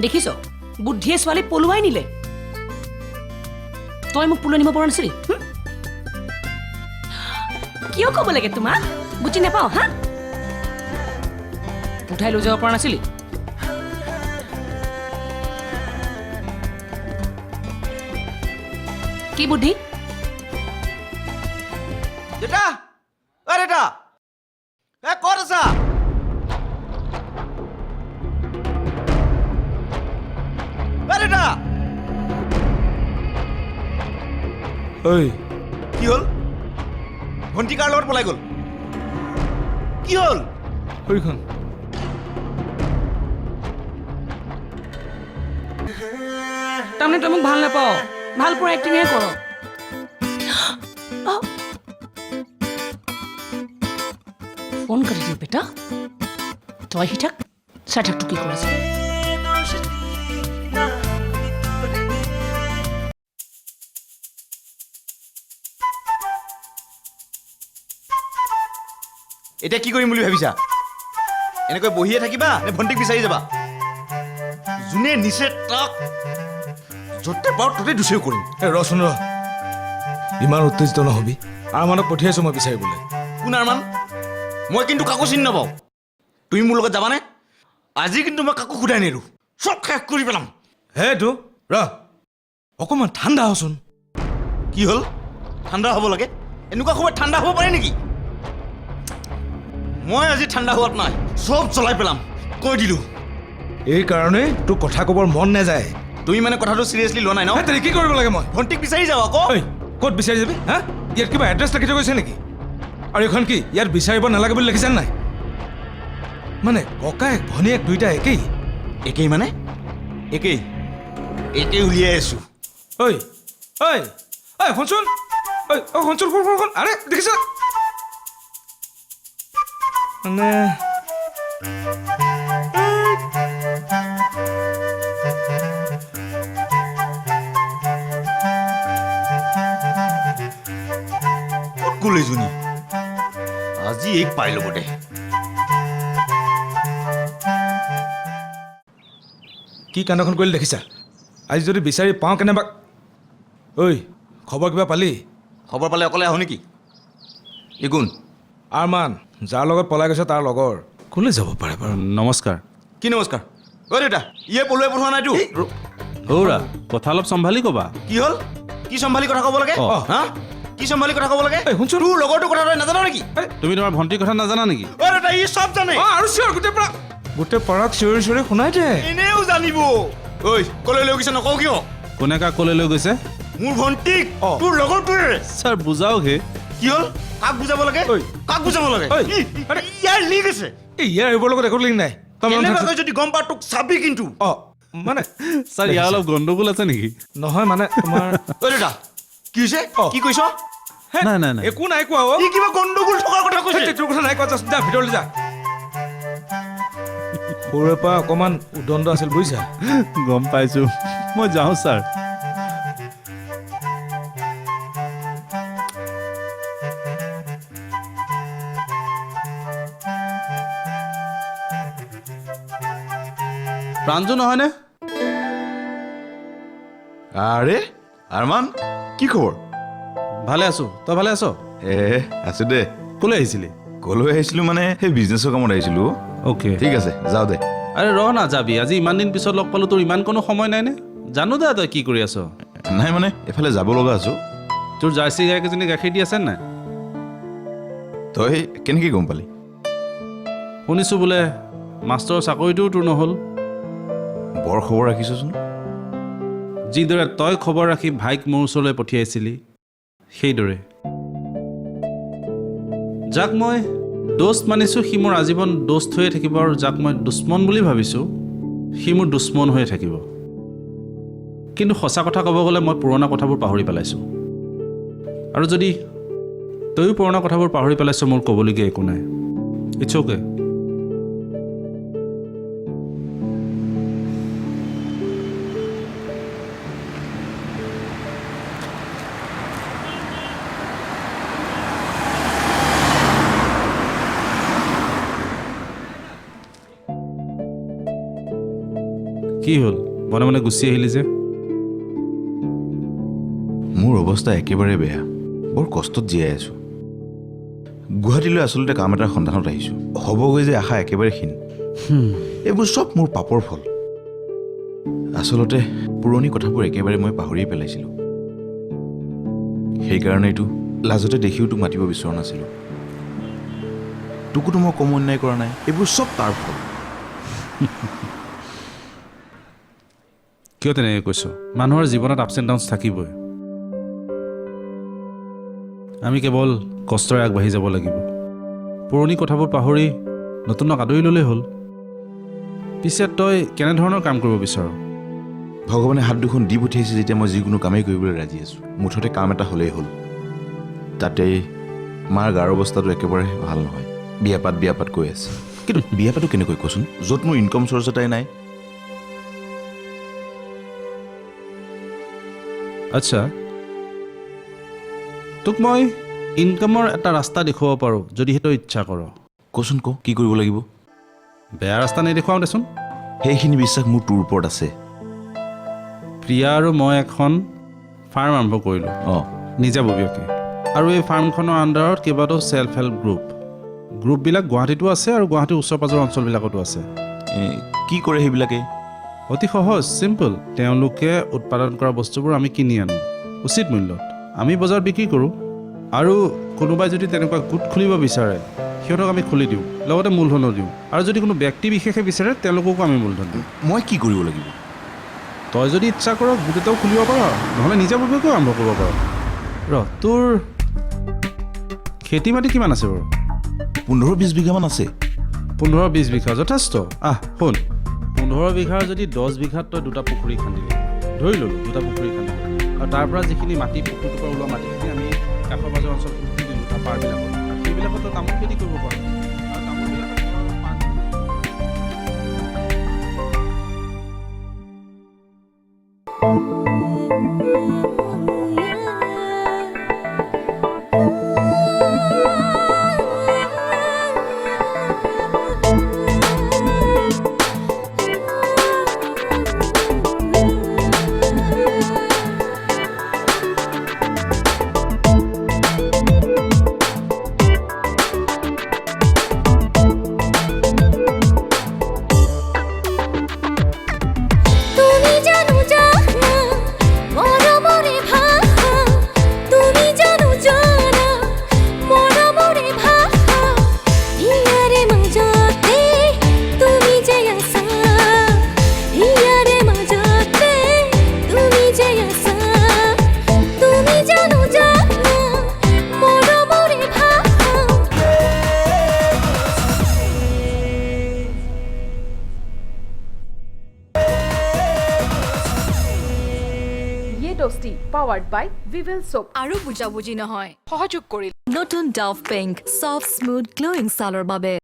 দেখিছ বুদ্ধিয়ে ছোৱালী পলুৱাই নিলে তই মোক পলুৱাই নিব পৰা নাছিলি কিয় ক'ব লাগে তোমাক বুজি নাপাওঁ হা উঠাই লৈ যাব পৰা নাছিলি কি বুদ্ধি দেতা দেতা ক'ত আছা দেতা ঐ কি হ'ল ভণ্টি কাৰ লগত পলাই গ'ল কি হ'ল সৈখন তাৰমানে তই মোক ভাল নাপাওঁ ভাল পোৱা এক্টিংহে কৰ ফোন কৰি দিওঁ বেটা তই আহি থাক চাই থাক তোৰ কি কৰা যায় এতিয়া কি কৰিম বুলি ভাবিছা এনেকৈ বহিয়ে থাকিবা নে ভণ্টিক বিচাৰি যাবা যোনে নিছে তাক য'তে পাওঁ ত'তে দুচেও কৰিম ৰচোন ৰ ইমান উত্তেজিত নহবি আৰমানক পঠিয়াইছো মই বিচাৰিবলৈ কোন আৰমান মই কিন্তু কাকো চিনি নাপাওঁ তুমি মোৰ লগত যাবানে আজি কিন্তু মই কাকো সোধাই নেৰো চব শেষ কৰি পেলাম হেইটো ৰ অকণমান ঠাণ্ডা হচোন কি হ'ল ঠাণ্ডা হ'ব লাগে এনেকুৱা সময়ত ঠাণ্ডা হ'ব পাৰে নেকি মই আজি ঠাণ্ডা হোৱাত নাই চব জ্বলাই পেলাম কৈ দিলোঁ এইকাৰণে তোৰ কথা ক'বৰ মন নাযায় তুমি মানে কথাটো চিৰিয়াছলি লোৱা নাই ন তেনে কি কৰিব লাগে মই ভণ্টিক বিচাৰি যাওঁ আকৌ ঐ ক'ত বিচাৰি যাবি হা ইয়াত কিবা এড্ৰেছ লিখি থৈ গৈছে নেকি আৰু এইখন কি ইয়াত বিচাৰিব নালাগে বুলি লিখিছে নাই মানে ককায়েক ভনীয়েক দুইটা একেই একেই মানে একেই একেই উলিয়াই আছোঁ ঐ ঐ ঐ শুনচোন ঐ ঐ শুনচোন শুন শুন শুন আৰে দেখিছ মানে ক'ত গ'ল এইজনী আজি এইক পাই ল'ব দে কি কান্দখন কৰিলে দেখিছা আজি যদি বিচাৰি পাওঁ কেনেবা ঐ খবৰ কিবা পালি খবৰ পালে অকলে আহোঁ নেকি এই কোন আৰমান যাৰ লগত পলাই গৈছে তাৰ লগৰ কোনে যাব পাৰে বাৰু নমস্কাৰ কি নমস্কাৰ অ' দেউতা ইয়ে পলুৱাই পঠোৱা নাইতো সৌৰা কথা অলপ চম্ভালি ক'বা কি হ'ল কি চম্ভালি কথা ক'ব লাগে অ। হা কি চম্ভালি কথা ক'ব লাগে এই শুনচোন তোৰ লগৰটোৰ কথা তই নাজান নেকি তুমি তোমাৰ ভণ্টিৰ কথা নাজানা নেকি অ' দেউতা ই চব জানে আৰু চিঞৰ গোটেই পাৰাক চিঞৰি চিঞৰি শুনাই দে এনেও জানিব ঐ কলৈ লৈ গৈছে নকওঁ কিয় কোনে কাক ক'লৈ লৈ গৈছে মোৰ ভণ্টিক অ। তোৰ লগৰটোৱে ছাৰ বুজাওকহে কি হ'ল কাক বুজাব লাগে ঐ। কাক বুজাব লাগে ঐ। আৰে ইয়াৰ লিক আছে এই ইয়াৰ এইবোৰৰ লগত একো লিংক নাই তই মনত কেনেবাকৈ থাকচোন। যদি গম পা তোক চাবি কিন্তু অ মানে ছাৰ ইয়াৰ অলপ গণ্ডগোল আছে নেকি নহয় মানে তোমাৰ ঐ দেউতা কি হৈছে অ। কি কৈছ হে, নাই, নাই, নাই। একো নাই কোৱা অ ই কিবা গণ্ডগোল থকাৰ কথা কৈছে তোৰ কথা নাই কোৱা যা ভিতৰলৈ যা সৰুৰে পৰা অকণমান উদণ্ড আছিল বুজিছা গম পাইছোঁ মই যাওঁ ছাৰ প্ৰাঞ্জু নহয়নে আৰে আৰমান কি খবৰ ভালে আছোঁ তই ভালে আছ আছো দে ক'লৈ আহিছিলি কলৈ আহিছিলো মানে সেই বিজনেছৰ কামত আহিছিলো অ'কে ঠিক আছে যাওঁ দে আৰে ৰহ না যাবি আজি ইমান দিন পিছত লগ পালোঁ তোৰ ইমান কোনো সময় নাইনে জানো দে তই কি কৰি আছ নাই মানে এফালে যাব লগা আছো তোৰ জাৰ্চি গাইকেইজনী গাখীৰ দি আছে নাই তই কেনেকৈ গম পালি শুনিছোঁ বোলে মাষ্টৰৰ চাকৰিটোও তোৰ নহ'ল বৰ খবৰ ৰাখিছচোন যিদৰে তই খবৰ ৰাখি ভাইক মোৰ ওচৰলৈ পঠিয়াইছিলি সেইদৰে যাক মই দোষ্ট মানিছোঁ সি মোৰ আজীৱন দোষ্ট হৈয়ে থাকিব আৰু যাক মই দুশ্মন বুলি ভাবিছোঁ সি মোৰ দুশ্মন হৈয়ে থাকিব কিন্তু সঁচা কথা ক'ব গ'লে মই পুৰণা কথাবোৰ পাহৰি পেলাইছোঁ আৰু যদি তয়ো পুৰণা কথাবোৰ পাহৰি পেলাইছ মোৰ ক'বলগীয়া একো নাই ইটছ অ'কে কি হ'ল মনে মনে গুচি আহিলি যে? মোৰ অৱস্থা একেবাৰে বেয়া, বৰ কষ্টত জীয়াই আছোঁ। গুৱাহাটীলৈ আচলতে কাম এটাৰ সন্ধানত আহিছোঁ। হ'বগৈ যে আশা একেবাৰে ক্ষীণ। এইবোৰ চব মোৰ পাপৰ ফল। আচলতে পুৰণি কথাবোৰ একেবাৰে মই পাহৰিয়ে পেলাইছিলোঁ। সেইকাৰণেইতো লাজতে দেখিও তোক মাতিব বিচৰা নাছিলোঁ। তোকোতো মই কম অন্যায় কৰা নাই, এইবোৰ চব তাৰ ফল। কিয় তেনেকৈ কৈছ? মানুহৰ জীৱনত আপছ এণ্ড ডাউনছ থাকিবই। আমি কেৱল কষ্টৰে আগবাঢ়ি যাব লাগিব। পুৰণি কথাবোৰ পাহৰি নতুনক আদৰি ল'লেই হ'ল। পিছে তই কেনেধৰণৰ কাম কৰিব বিচাৰ? ভগৱানে হাত দুখন দি পঠিয়াইছে যেতিয়া মই যিকোনো কামেই কৰিবলৈ ৰাজি আছোঁ। মুঠতে কাম এটা হ'লেই হ'ল। তাতেই মাৰ গাৰ অৱস্থাটো একেবাৰে ভাল নহয়। বিয়াপাত কৈ আছে। কিন্তু বিয়াপাতো কেনেকৈ কচোন, য'ত মোৰ ইনকম চ'ৰ্চ এটাই নাই। আচ্ছা, তোক মই ইনকামৰ এটা ৰাস্তা দেখুৱাব পাৰোঁ যদি সেইটো ইচ্ছা কৰ। কচোন ক, কি কৰিব লাগিব? বেয়া ৰাস্তা নেদেখুৱাওঁ দেচোন। সেইখিনি বিশ্বাস মোৰ তোৰ ওপৰত আছে। প্ৰিয়া আৰু মই এখন ফাৰ্ম আৰম্ভ কৰিলোঁ, নিজাববীয়াকৈ। আৰু এই ফাৰ্মখনৰ আণ্ডাৰত কেইবাটাও ছেল্ফ হেল্প গ্ৰুপবিলাক গুৱাহাটীতো আছে আৰু গুৱাহাটীৰ ওচৰ পাজৰ অঞ্চলবিলাকতো আছে। কি কৰে সেইবিলাকে? অতি সহজ, চিম্পল। তেওঁলোকে উৎপাদন কৰা বস্তুবোৰ আমি কিনি আনো উচিত মূল্যত, আমি বজাৰত বিক্ৰী কৰোঁ। আৰু কোনোবাই যদি তেনেকুৱা গোট খুলিব বিচাৰে সিহঁতক আমি খুলি দিওঁ, লগতে মূলধনো দিওঁ। আৰু যদি কোনো ব্যক্তি বিশেষে বিচাৰে তেওঁলোককো আমি মূলধন দিওঁ। মই কি কৰিব লাগিব? তই যদি ইচ্ছা কৰ গোট এটাও খুলিব পাৰ, নহ'লে নিজাববীয়াকৈও আৰম্ভ কৰিব পাৰ। তোৰ খেতি মাটি কিমান আছে বাৰু? 15-20 বিঘামান আছে। 15-20 বিঘা যথেষ্ট। শুন, 15 বিঘাৰ যদি 10 বিঘাত তই 2টা পুখুৰী খান্দিলি, ধৰি ল'লোঁ 2টা পুখুৰী খান্দিলি, আৰু তাৰ পৰা যিখিনি মাটি পুখুৰীটোৰ পৰা ওলোৱা মাটিখিনি আমি কাষৰ পাজৰ অঞ্চলখিনি দি দিলোঁ তাৰ পাৰবিলাকত, আৰু সেইবিলাকত তই তামোল খেতি কৰিব পাৰ। আৰু তামোলবিলাকত powered by Vivel Soap. আৰু বুজাবুজি নহয়, সহযোগ কৰিল নতুন Dove Pink Soft Smooth Glowing Salor বাবে।